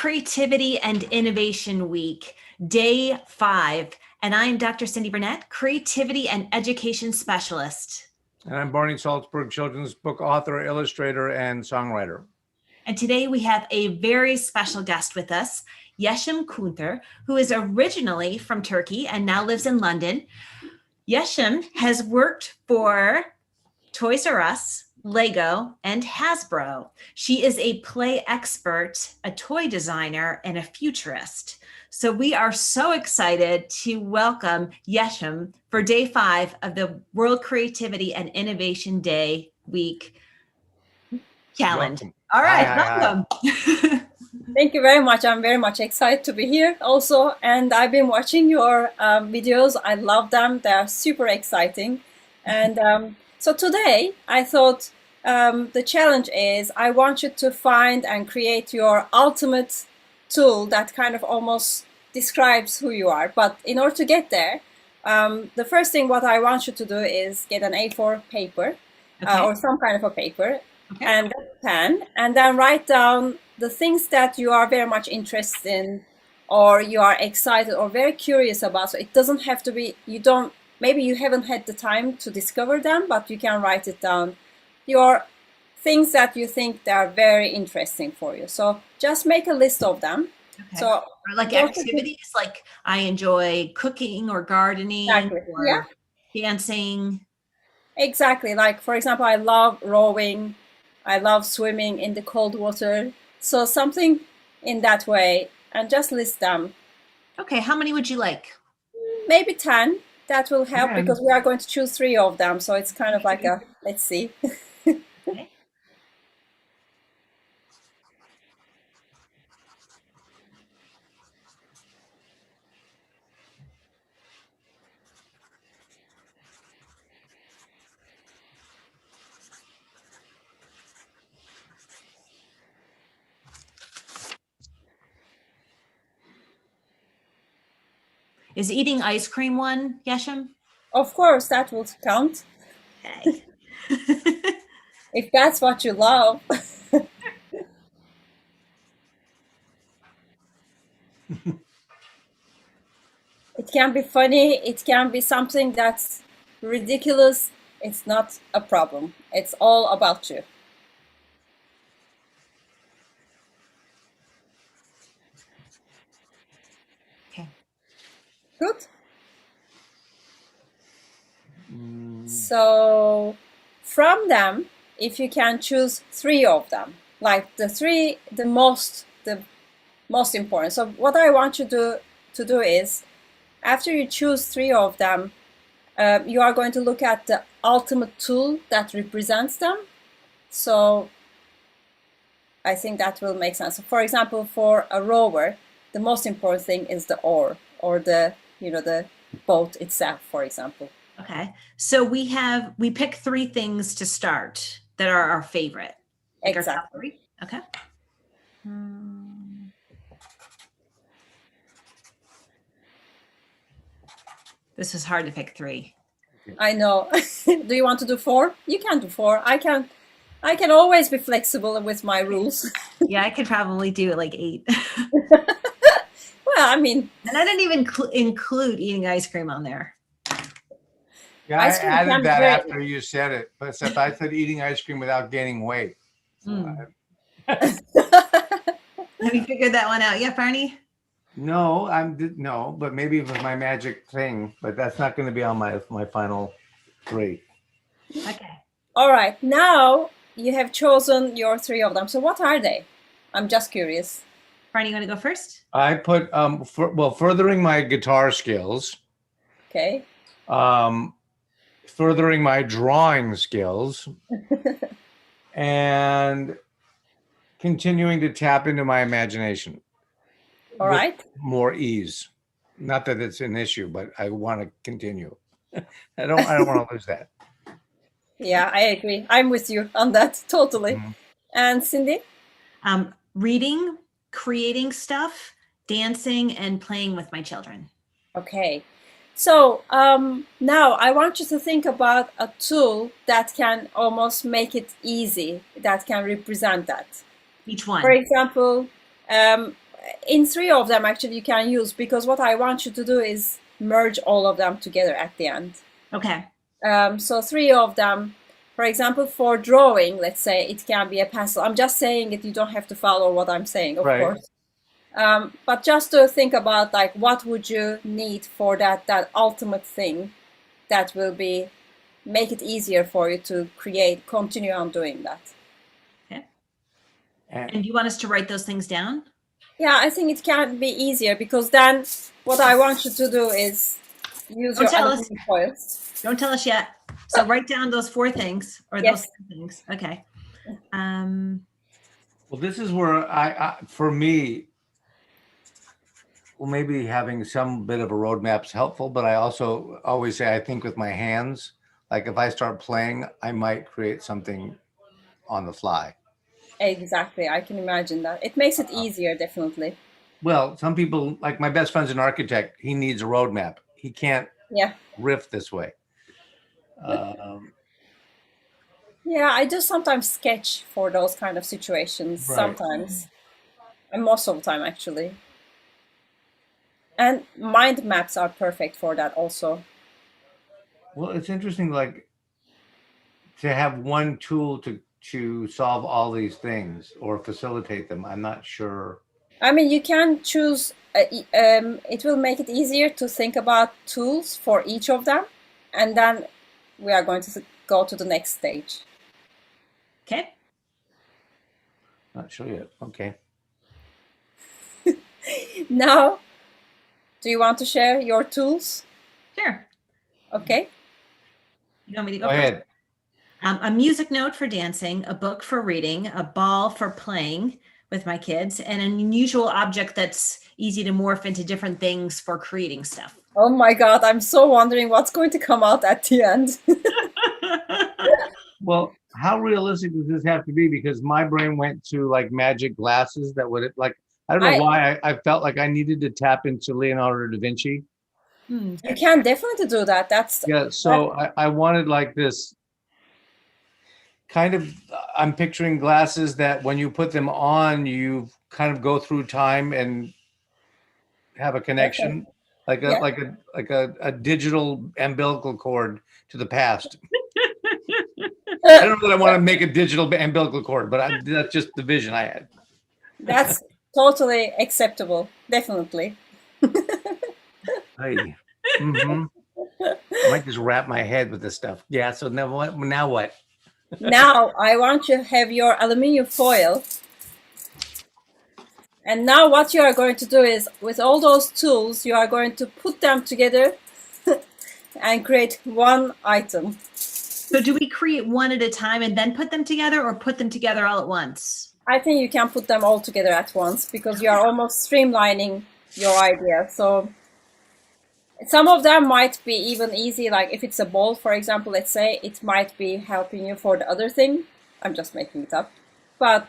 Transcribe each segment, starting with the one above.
Creativity and Innovation Week, Day 5. And I'm Dr. Cyndi Burnett, Creativity and Education Specialist. And I'm Barney, Saltzberg, children's book author, illustrator, and songwriter. And today we have a very special guest with us, Yesim Kunter, who is originally from Turkey and now lives in London. Yesim has worked for Toys R Us, Lego, and Hasbro. She is a play expert, a toy designer, and a futurist. So we are so excited to welcome Yesim for Day 5 of the World Creativity and Innovation Day Week calendar. Welcome. All right, Hi. welcome. Thank you very much. I'm very much excited to be here also. And I've been watching your videos. I love them. They're super exciting. And so today I thought the challenge is I want you to find and create your ultimate tool that kind of almost describes who you are. But in order to get there, the first thing what I want you to do is get an A4 paper or some kind of a paper and a pen, and then write down the things that you are very much interested in, or you are excited or very curious about. So it doesn't have to be, maybe you haven't had the time to discover them, but you can write it down. Your things that you think they are very interesting for you. So just make a list of them. Okay. So or like activities, like I enjoy cooking or gardening or dancing. Exactly. Like, for example, I love rowing. I love swimming in the cold water. So something in that way, and just list them. Okay, how many would you like? Maybe 10. That will help because we are going to choose 3 of them. So it's kind of like a, let's see. Okay. Is eating ice cream one, Yesim? Of course, that will count. Okay. If that's what you love. It can be funny. It can be something that's ridiculous. It's not a problem. It's all about you. Okay. Good. So from them, if you can choose 3 of them, like the most important. So what I want you to do is, after you choose 3 of them, you are going to look at the ultimate tool that represents them. So I think that will make sense. So for example, for a rower, the most important thing is the oar, or the boat itself, for example. Okay. So we pick 3 things to start that are our favorite. Like Exactly. Our top 3? Okay. This is hard to pick 3. I know. Do you want to do 4? You can do 4. I can always be flexible with my rules. Yeah, I could probably do it like 8. Well, I mean, and I didn't even include eating ice cream on there. Yeah, I added that after you said it, but except I said eating ice cream without gaining weight. So Have you figured that one out yet, Barney? No, no, but maybe with my magic thing, but that's not going to be on my final 3. Okay. All right. Now you have chosen your 3 of them. So what are they? I'm just curious. Barney, you want to go first? I put furthering my guitar skills. Okay. Furthering my drawing skills. And continuing to tap into my imagination. All right. More ease. Not that it's an issue, but I want to continue. I don't want to lose that. Yeah, I agree. I'm with you on that totally. And Cyndi? Reading, creating stuff, dancing, and playing with my children. Okay. So now I want you to think about a tool that can almost make it easy, that can represent that. Each one. For example, in 3 of them actually you can use, because what I want you to do is merge all of them together at the end. Okay. So 3 of them, for example, for drawing, let's say it can be a pencil. I'm just saying it, you don't have to follow what I'm saying, of course. But just to think about, like, what would you need for that ultimate thing that will be make it easier for you to continue on doing that. Okay. And you want us to write those things down? Yeah, I think it can be easier, because then what I want you to do is use your aluminum foils. Don't tell us yet. So write down those 4 things, or those things. Okay. Well, this is where for me, well, maybe having some bit of a roadmap is helpful, but I also always say, I think with my hands, like if I start playing, I might create something on the fly. Exactly. I can imagine that. It makes it easier, definitely. Well, some people, like my best friend's an architect, he needs a roadmap. He can't riff this way. Yeah, I do sometimes sketch for those kind of situations, sometimes, and most of the time, actually. And mind maps are perfect for that also. Well, it's interesting, like, to have one tool to solve all these things or facilitate them. I'm not sure. I mean, you can choose, it will make it easier to think about tools for each of them, and then we are going to go to the next stage. Okay. Not sure yet. Okay. Now, do you want to share your tools? Sure. Okay. You want me to go first? Ahead. A music note for dancing, a book for reading, a ball for playing with my kids, and an unusual object that's easy to morph into different things for creating stuff. Oh my God, I'm so wondering what's going to come out at the end. Well, how realistic does this have to be? Because my brain went to like magic glasses that would, like, I don't know why I felt like I needed to tap into Leonardo da Vinci. You can definitely do that. So I wanted like this kind of, I'm picturing glasses that when you put them on, you kind of go through time and have a connection, like a digital umbilical cord to the past. I don't know that I want to make a digital umbilical cord, but that's just the vision I had. That's totally acceptable, definitely. Hey. I might just wrap my head with this stuff. Yeah. So now what? Now I want you to have your aluminum foil. And now what you are going to do is, with all those tools, you are going to put them together and create one item. So do we create one at a time and then put them together, or put them together all at once? I think you can put them all together at once, because you are almost streamlining your idea. So some of them might be even easy, like if it's a ball, for example, let's say, it might be helping you for the other thing. I'm just making it up. But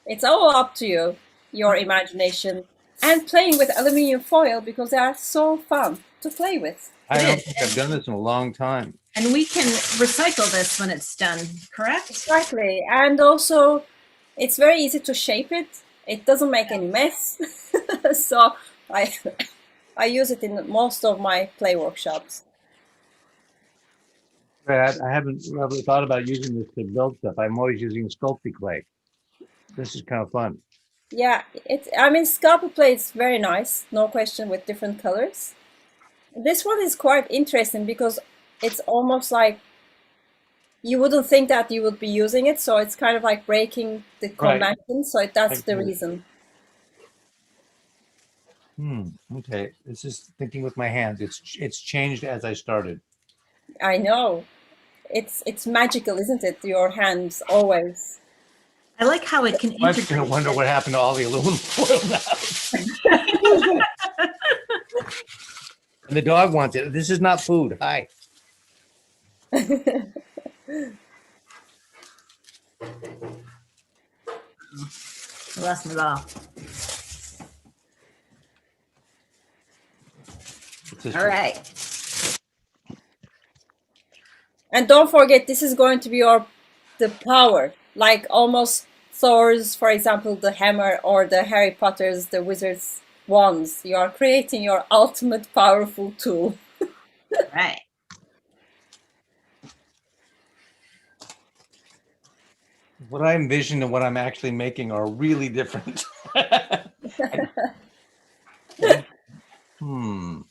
it's all up to you, your imagination, and playing with aluminum foil, because they are so fun to play with. I don't think I've done this in a long time. And we can recycle this when it's done, correct? Exactly. And also, it's very easy to shape it. It doesn't make any mess. So I use it in most of my play workshops. I haven't really thought about using this to build stuff. I'm always using sculpting clay. This is kind of fun. Yeah, I mean, Sculpey clay is very nice, no question, with different colors. This one is quite interesting because it's almost like you wouldn't think that you would be using it, so it's kind of like breaking the convention. So that's the reason. Okay, this is thinking with my hands. It's changed as I started. I know, it's magical, isn't it? Your hands always. I like how it can. I'm going to wonder what happened to all the aluminum foil now. And the dog wants it. This is not food. Hi. Lost my ball. All right. And don't forget, this is going to be the power, like almost Thor's, for example, the hammer, or the Harry Potter's, the wizard's wands. You are creating your ultimate powerful tool. Right. What I envision and what I'm actually making are really different. So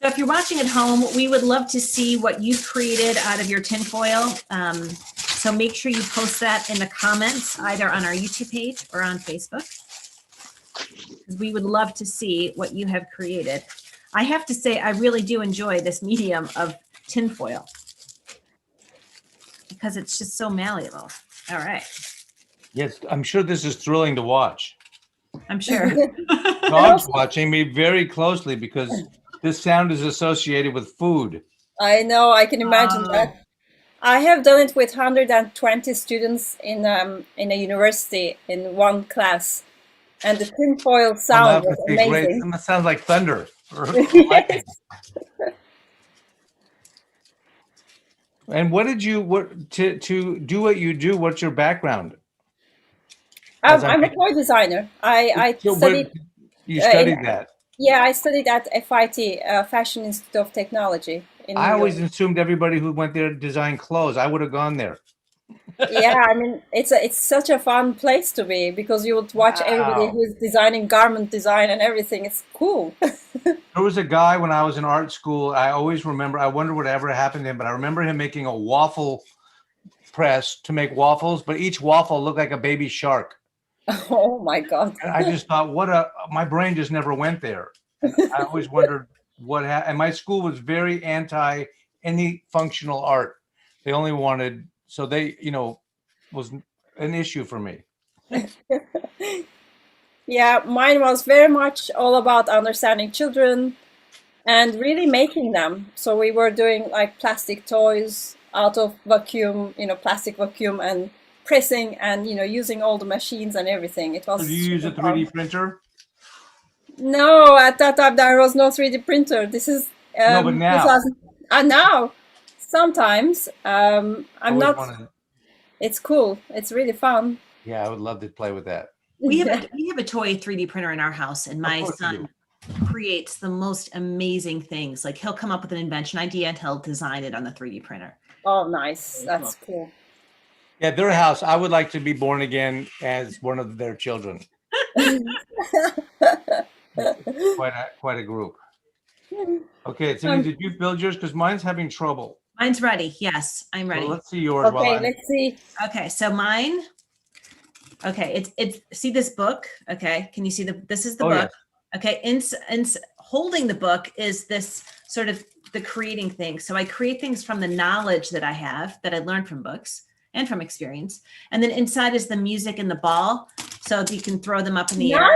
if you're watching at home, we would love to see what you've created out of your tinfoil. So make sure you post that in the comments, either on our YouTube page or on Facebook. We would love to see what you have created. I have to say, I really do enjoy this medium of tinfoil because it's just so malleable. All right. Yes, I'm sure this is thrilling to watch. I'm sure. Dog's watching me very closely because this sound is associated with food. I know, I can imagine that. I have done it with 120 students in a university in one class, and the tinfoil sound was amazing. Great. That sounds like thunder. And what did you to do what you do? What's your background? I'm a toy designer. I studied. You studied that? Yeah, I studied at FIT, Fashion Institute of Technology. I always assumed everybody who went there designed clothes. I would have gone there. Yeah, I mean, it's such a fun place to be because you would watch everybody who's designing garment design and everything. It's cool. There was a guy when I was in art school. I always remember. I wonder whatever happened to him, but I remember him making a waffle press to make waffles, but each waffle looked like a baby shark. Oh my God. And I just thought, my brain just never went there. And I always wondered what happened. And my school was very anti any functional art. They only wanted, so they, was an issue for me. Yeah, mine was very much all about understanding children and really making them. So we were doing like plastic toys out of vacuum, plastic vacuum, and pressing and using all the machines and everything. It was. Did you use a 3D printer? No, at that time there was no 3D printer. This is no, but now. Now, sometimes I'm not. It's cool. It's really fun. Yeah, I would love to play with that. We have a toy 3D printer in our house, and my son creates the most amazing things. Like he'll come up with an invention idea and he'll design it on the 3D printer. Oh, nice. That's cool. Yeah, their house. I would like to be born again as one of their children. Quite a group. Okay, Cyndi, did you build yours? Because mine's having trouble. Mine's ready. Yes, I'm ready. Well, let's see yours. Okay, let's see. Okay, so mine. Okay, it's see this book. Okay, can you see this is the book. Yes. Okay, and holding the book is this sort of the creating thing. So I create things from the knowledge that I have that I learned from books and from experience. And then inside is the music and the ball. So you can throw them up in the air.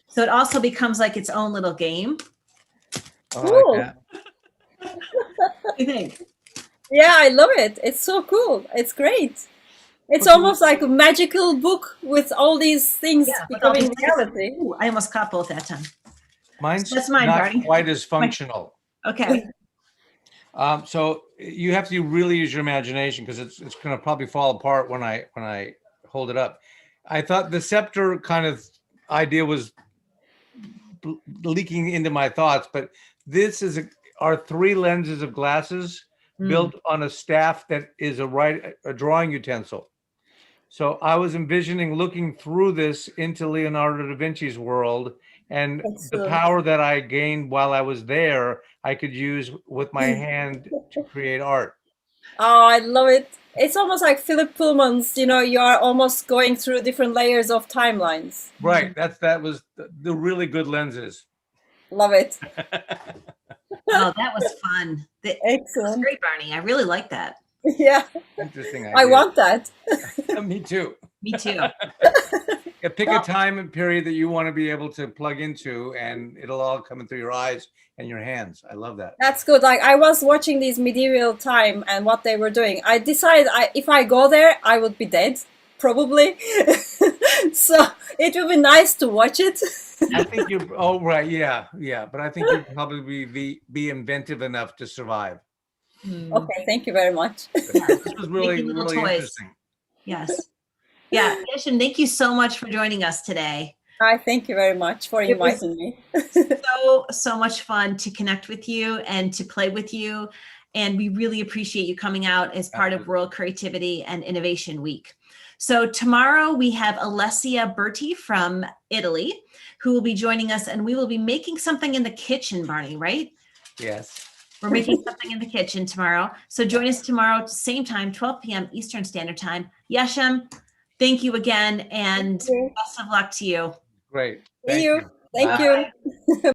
So it also becomes like its own little game. Cool. Like what do you think? Yeah, I love it. It's so cool. It's great. It's almost like a magical book with all these things becoming reality. Ooh, I almost caught both that time. That's mine, not Barney. Quite as functional. Okay. So you have to really use your imagination because it's going to probably fall apart when I hold it up. I thought the scepter kind of idea was leaking into my thoughts, but this are 3 lenses of glasses built on a staff that is a drawing utensil. So I was envisioning looking through this into Leonardo da Vinci's world, and the power that I gained while I was there, I could use with my hand to create art. Oh, I love it. It's almost like Philip Pullman's, you are almost going through different layers of timelines. Right. That was the really good lenses. Love it. Oh, that was fun. Excellent. That was great, Barney. I really like that. Yeah. Interesting idea. I want that. Me too. Me too. Yeah, pick a time and period that you want to be able to plug into, and it'll all come in through your eyes and your hands. I love that. That's good. Like I was watching these medieval time and what they were doing. I decided if I go there, I would be dead, probably. So it would be nice to watch it. I think you. Oh, right. Yeah. But I think you'd probably be inventive enough to survive. Okay. Thank you very much. This was really interesting. Yes. Yeah, Yesim, thank you so much for joining us today. I thank you very much for It was inviting me. so much fun to connect with you and to play with you. And we really appreciate you coming out as part of World Creativity and Innovation Week. So tomorrow we have Alessia Berti from Italy, who will be joining us, and we will be making something in the kitchen, Barney, right? Yes. We're making something in the kitchen tomorrow. So join us tomorrow, same time, 12 p.m. Eastern Standard Time. Yesim, thank you again, and best of luck to you. Great. See you. Thank Bye. you.